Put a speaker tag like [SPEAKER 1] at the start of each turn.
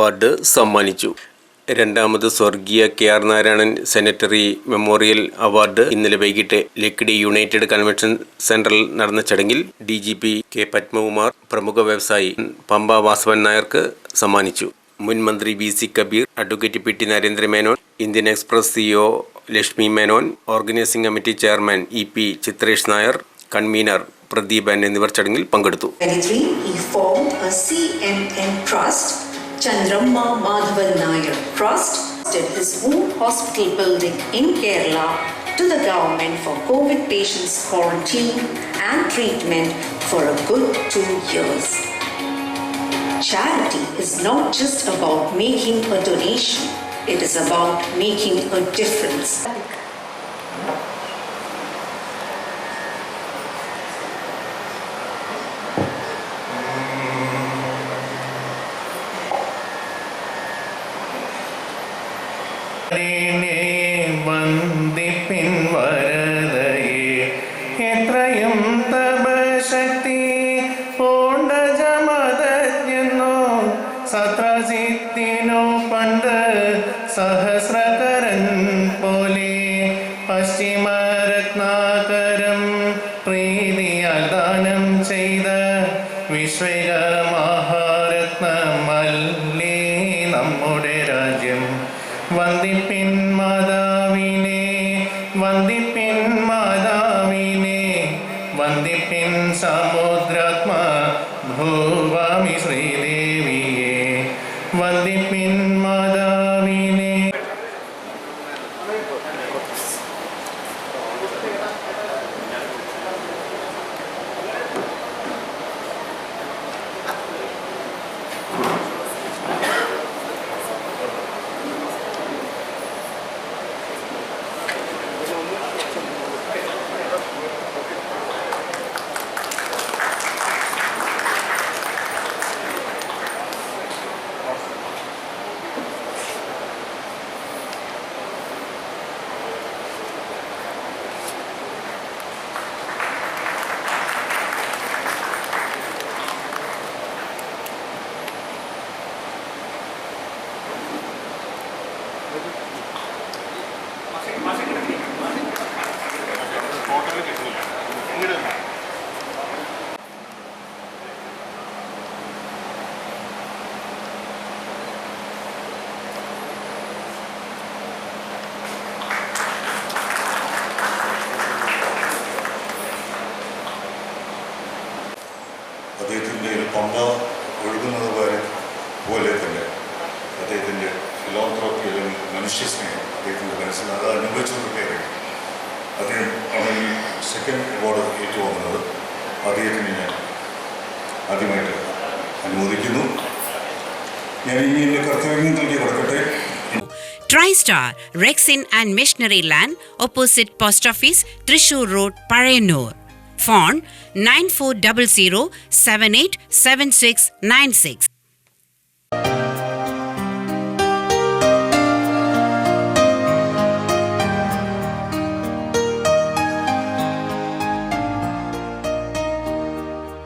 [SPEAKER 1] Award സമ്മാനിച്ചു. രണ്ടാമത് സ്വർഗീയ KR Narayanan Senaratne memorial award ഇന്നലെ വൈകിട്ട് ലക്കിടി യുണൈറ്റഡ് കൺവെൻഷൻ സെന്ററിൽ നടന്ന ചടങ്ങിൽ DGP K പത്മകുമാർ പ്രമുഖ വ്യവസായി പമ്പ വാസവൻ നായർക്ക് സമ്മാനിച്ചു. മുൻ മന്ത്രി VC Kabir, advocate PT Narendra Menon, Indian Express CEO Lakshmi Menon, organising committee chairman EP Chitresh Nair, convener Pradeepan എന്നിവർ ചടങ്ങിൽ പങ്കെടുത്തു.
[SPEAKER 2] Chandramma Madhavan Nair Trust did his own hospital building in Kerala to the government for COVID patients quarantine and treatment for a good 2 years. Charity is not just about making a donation, it is about making a difference.
[SPEAKER 3] വന്ദിപ്പിൻ വരദയെ എത്രയും തപശക്തി പൂണ്ടജമതജ്ഞനോ സത്രസിത്തിനോ പണ്ട് സഹസ്രകരൻ പോലെ പശ്ചിമരത്നാകരം പ്രീതിയാൽ ദാനം ചെയ്ത വിശ്വക മഹാരത്നമല്ലേ നമ്മുടെ രാജ്യം. വന്ദിപ്പിൻ മാതാവിനെ, വന്ദിപ്പിൻ മാതാവിനെ, വന്ദിപ്പിൻ സമുദ്രാത്മ ഭൂവാമി ശ്രീദേവിയെ, വന്ദിപ്പിൻ മാതാവിനെ.
[SPEAKER 4] അദ്ദേഹത്തിൻ്റെ ഒരു പമ്പ ഒഴുകുന്നത് പോലെ തന്നെ അദ്ദേഹത്തിൻ്റെ ഫിലോന്ത്രോപ്പി അല്ലെങ്കിൽ മനുഷ്യസ്നേഹം അദ്ദേഹത്തിൻ്റെ മനസ്സിൽ അത് അനുഭവിച്ചുകൊണ്ടൊക്കെയാണ് അദ്ദേഹം ആണ് ഈ സെക്കൻഡ് അവാർഡ് ഏറ്റുവാങ്ങുന്നത്. അദ്ദേഹത്തിന് ഞാൻ ആദ്യമായിട്ട് അനുമോദിക്കുന്നു. ഞാൻ ഇനി എൻ്റെ കർത്തവ്യങ്ങളിലേക്ക് കടക്കട്ടെ.
[SPEAKER 5] TriStar Rexin and Missionary Land opposite Post Office, Thrissur Road, Pazhannur. Phone 9400 787696.